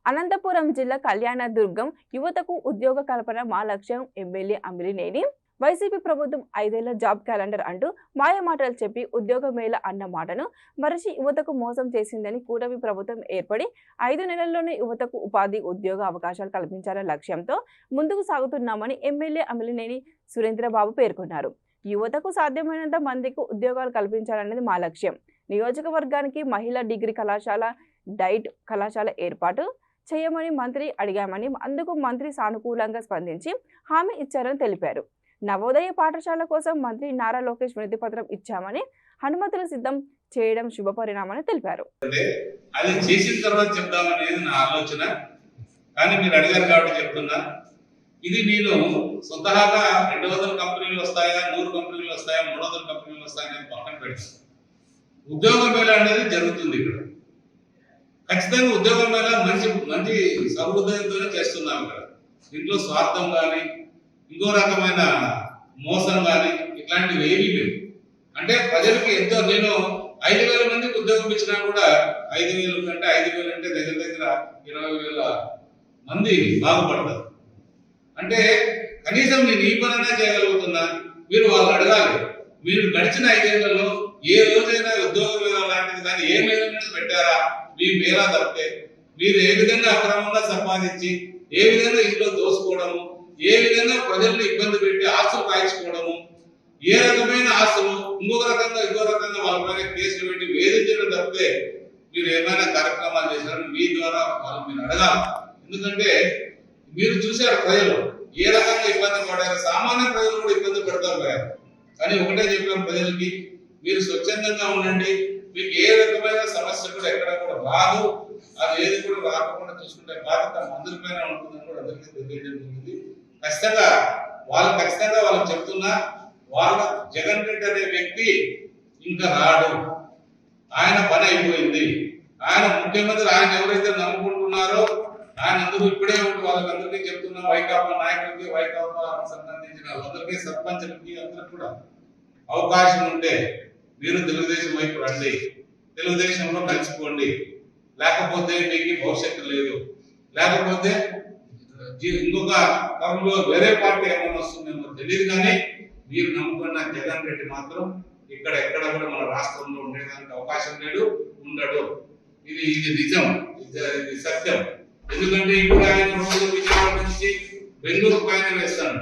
అనంతపురం జిల్లా కళ్యాణదుర్గం యువతకు ఉద్యోగ కల్పన మా లక్ష్యం ఎమ్మెల్యే అమిలినేని వైసీపీ ప్రభుత్వం 5 ఏళ్ల జాబ్ క్యాలెండర్ అంటూ మాయమాటలు చెప్పి ఉద్యోగ మేళ అన్న మాటను మరిచి యువతకు మోసం చేసిందని కూటమి ప్రభుత్వం ఏర్పడి 5 నెలల్లోనే యువతకు ఉపాధి ఉద్యోగ అవకాశాలు కల్పించాలనే లక్ష్యంతో ముందుకు సాగుతున్నామని ఎమ్మెల్యే అమిలినేని సురేంద్రబాబు పేర్కొన్నారు. యువతకు సాధ్యమైనంత మందికి ఉద్యోగాలు కల్పించాలనేది మా లక్ష్యం. నియోజకవర్గానికి మహిళా డిగ్రీ కళాశాల, డైట్ కళాశాల ఏర్పాటు చేయమని మంత్రి అడిగామని, అందుకు మంత్రి సానుకూలంగా స్పందించి హామీ ఇచ్చారని తెలిపారు. నవోదయ పాఠశాల కోసం మంత్రి నారా లోకేష్ వినతి పత్రం ఇచ్చామని, అనుమతులు సిద్ధం చేయడం శుభపరిణామని తెలిపారు. అది చేసిన తర్వాత చెప్దామనేది నా ఆలోచన, కానీ మీరు అడిగారు కాబట్టి చెప్తున్నా. ఇది నేను స్వతహాగా 200 కంపెనీలు వస్తాయా, 100 కంపెనీలు వస్తాయా, 300 కంపెనీలు వస్తాయని పక్కన పెడతాను. ఉద్యోగ మేళ అనేది జరుగుతుంది. ఇక్కడ ఖచ్చితంగా ఉద్యోగ మేళ మంచి సహృదయంతోనే చేస్తున్నాం. ఇక్కడ దీంట్లో స్వార్థం కానీ ఇంకో రకమైన మోసం కానీ ఇట్లాంటివి ఏమీ లేవు. అంటే ప్రజలకి ఎంతో, నేను 5,000 మందికి ఉద్యోగం ఇచ్చినా కూడా 5,000 కంటే 5,000 అంటే దగ్గర 20,000 మంది బాగుపడతారు. అంటే కనీసం నేను ఈ పనైనా చేయగలుగుతున్నా. మీరు వాళ్ళు అడగాలి, మీరు గడిచిన 5 ఏళ్లలో ఏ రోజైనా ఉద్యోగ మేళ లాంటిది కానీ ఏ మేళ పెట్టారా? మీ మేళ తప్పితే మీరు ఏ విధంగా అక్రమంగా సంపాదించి, ఏ విధంగా ఇంట్లో దోసుకోవడము, ఏ విధంగా ప్రజలను ఇబ్బంది పెట్టి ఆస్తులు కాయించుకోవడము, ఏ రకమైన ఆస్తులు ఇంకో రకంగా వాళ్ళ పైన కేసులు పెట్టి వేధించడం తప్పితే మీరు ఏమైనా కార్యక్రమాలు చేశారని మీ ద్వారా వాళ్ళు మీరు అడగాలి. ఎందుకంటే మీరు చూశారు ప్రజలు ఏ రకంగా ఇబ్బంది పడారు. సామాన్య ప్రజలు కూడా ఇబ్బంది పడతారు కదా. కానీ ఒకటే చెప్పాం ప్రజలకి, మీరు స్వచ్ఛందంగా ఉండండి. మీకు ఏ రకమైన సమస్య కూడా ఎక్కడ కూడా రాదు. అది ఏది కూడా రాకుండా చూసుకుంటే బాధ్యత అందరిపైన ఉంటుందని కూడా అందరికీ తెలియజేయడం జరిగింది. ఖచ్చితంగా వాళ్ళకి చెప్తున్నా, వాళ్ళ జగన్ రెడ్డి అనే వ్యక్తి ఇంకా రాడు. ఆయన పని అయిపోయింది. ఆయన ముఖ్యమంత్రి, ఆయన ఎవరైతే నమ్ముకుంటున్నారో ఆయన అందరూ ఇప్పుడే ఉండి వాళ్ళకందరికీ చెప్తున్నా, వైకాపా నాయకులకి, వైకాపా సంబంధించిన వాళ్ళందరికీ, సర్పంచులకి అందరికి కూడా అవకాశం ఉంటే మీరు తెలుగుదేశం వైపు రండి, తెలుగుదేశంలో కలిసిపోండి. లేకపోతే మీకు భవిష్యత్తు లేదు. లేకపోతే ఇంకొక తరంలో వేరే పార్టీ ఏమైనా వస్తుందేమో తెలియదు. కానీ మీరు నమ్ముకున్న జగన్ రెడ్డి మాత్రం ఎక్కడ కూడా మన రాష్ట్రంలో ఉండేదానికి అవకాశం లేదు, ఉండడు. ఇది నిజం, ఇది సత్యం. ఎందుకంటే ఇప్పుడు ఆయన రోజు విజయవాడ నుంచి బెంగళూరు పైన వేస్తాడు.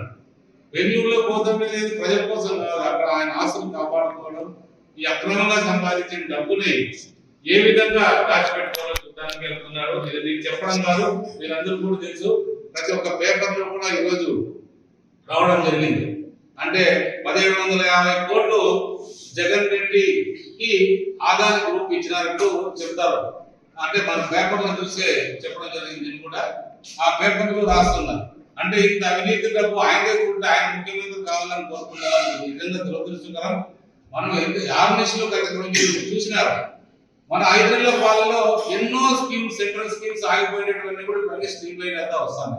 బెంగళూరులో పోతామే లేదు, ప్రజల కోసం అక్కడ ఆయన ఆస్తులు కాపాడుకోవడం, ఈ అక్రమంగా సంపాదించిన డబ్బుని ఏ విధంగా దాచిపెట్టుకోవాలో చూడడానికి వెళ్తున్నారు. ఇది చెప్పడం కాదు, మీరందరూ కూడా తెలుసు. ప్రతి ఒక్క పేపర్లో కూడా ఈరోజు రావడం జరిగింది. అంటే 1,750 కోట్లు జగన్ రెడ్డికి ఆదాయ గ్రూప్ ఇచ్చినారంటూ చెప్తారు. అంటే మన పేపర్లో చూసే చెప్పడం జరిగింది. కూడా ఆ పేపర్లో రాస్తున్నారు. అంటే ఇంత అవినీతి డబ్బు ఆయన దగ్గర ఉంటే ఆయన ముఖ్యమంత్రి కావాలని కోరుకుంటున్నారు. నిజంగా దురదృష్టకరం. మనం ఆర్గనైజేషన్లో చూసినారు. మన 5 నెలల పాలలో ఎన్నో స్కీమ్స్, సెంట్రల్ స్కీమ్స్ ఆగిపోయినటువంటి కూడా ఇవన్నీ స్ట్రీమ్ లైన్ అయితే వస్తాయి.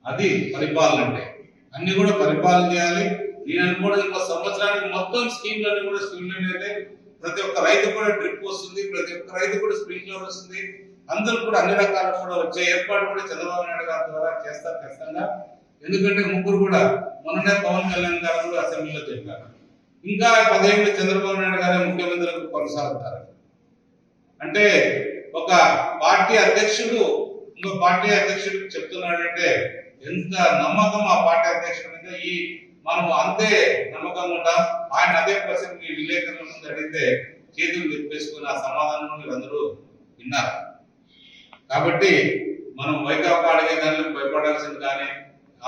అది పరిపాలన అంటే అన్ని కూడా పరిపాలన చేయాలి. నేను అనుకోవడం ఇంకో సంవత్సరానికి మొత్తం స్కీమ్లన్నీ కూడా స్ట్రీమ్ లైన్ అయితే ప్రతి ఒక్క రైతు కూడా డ్రిప్ వస్తుంది, ప్రతి ఒక్క రైతు కూడా స్ప్రింక్లర్ వస్తుంది. అందరూ కూడా అన్ని రకాలు కూడా వచ్చే ఏర్పాటు కూడా చంద్రబాబు నాయుడు గారి ద్వారా చేస్తారు ఖచ్చితంగా. ఎందుకంటే ముగ్గురు కూడా మొన్ననే పవన్ కళ్యాణ్ గారు కూడా అసెంబ్లీలో చెప్పారు. ఇంకా 10 ఏళ్ళు చంద్రబాబు నాయుడు గారే ముఖ్యమంత్రులకు కొనసాగుతారు. అంటే ఒక పార్టీ అధ్యక్షుడు ఇంకో పార్టీ అధ్యక్షుడికి చెప్తున్నాడంటే ఎంత నమ్మకం ఆ పార్టీ అధ్యక్షుడి మీద. మనం అంతే నమ్మకంగా ఉంటాం. ఆయన అదే ప్రశ్న మీ విలేకరుల ముందు అడిగితే చేతులు తిప్పేసుకుని ఆ సమాధానం మీరు అందరూ విన్నారు. కాబట్టి మనం వైకాపా అడిగే దానికి భయపడాల్సింది కానీ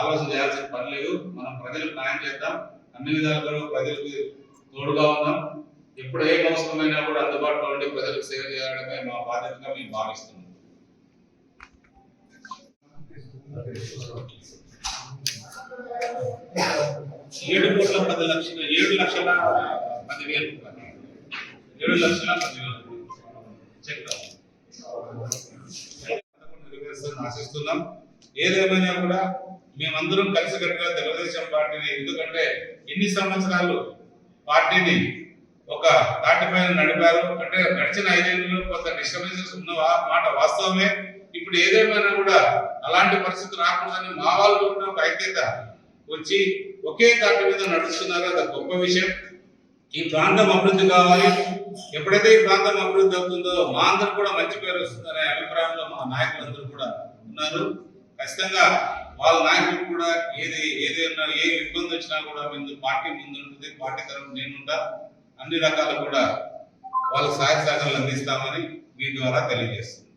ఆలోచన చేయాల్సిన పని లేదు. మనం ప్రజలకు న్యాయం చేద్దాం, అన్ని విధాలుగా ప్రజలకు తోడుగా ఉన్నాం. ఎప్పుడు ఏ అవసరమైనా కూడా అందుబాటులో ఉండి ప్రజలకు సేవ చేయడమే మా బాధ్యతగా మేము భావిస్తున్నాం. 7,10,00,000 చెక్ ఆశిస్తున్నాం. ఏదేమైనా కూడా మేమందరం కలిసికట్టుగా తెలుగుదేశం పార్టీని, ఎందుకంటే ఎన్ని సంవత్సరాలు పార్టీని ఒక తాటిపైన నడిపారు. అంటే గడిచిన 5 ఏళ్లలో కొంత డిస్టర్బెన్సెస్ ఉన్న మాట వాస్తవమే. ఇప్పుడు ఏదేమైనా కూడా అలాంటి పరిస్థితి రాకూడదని మా వాళ్ళు కూడా ఒక ఐక్యత వచ్చి ఒకే తాటి మీద నడుస్తున్నారో అది గొప్ప విషయం. ఈ ప్రాంతం అభివృద్ధి కావాలి. ఎప్పుడైతే ఈ ప్రాంతం అభివృద్ధి అవుతుందో మా అందరూ కూడా మంచి పేరు వస్తుందనే అభిప్రాయంలో మా నాయకులందరూ కూడా ఉన్నారు. ఖచ్చితంగా వాళ్ళ నాయకులు కూడా ఏదైనా ఏ ఇబ్బంది వచ్చినా కూడా పార్టీ ముందు ఉంటుంది, పార్టీ తరఫున నేనుంటా, అన్ని రకాలు కూడా వాళ్ళ సహాయ సహకారాలు అందిస్తామని మీ ద్వారా తెలియజేస్తున్నాను.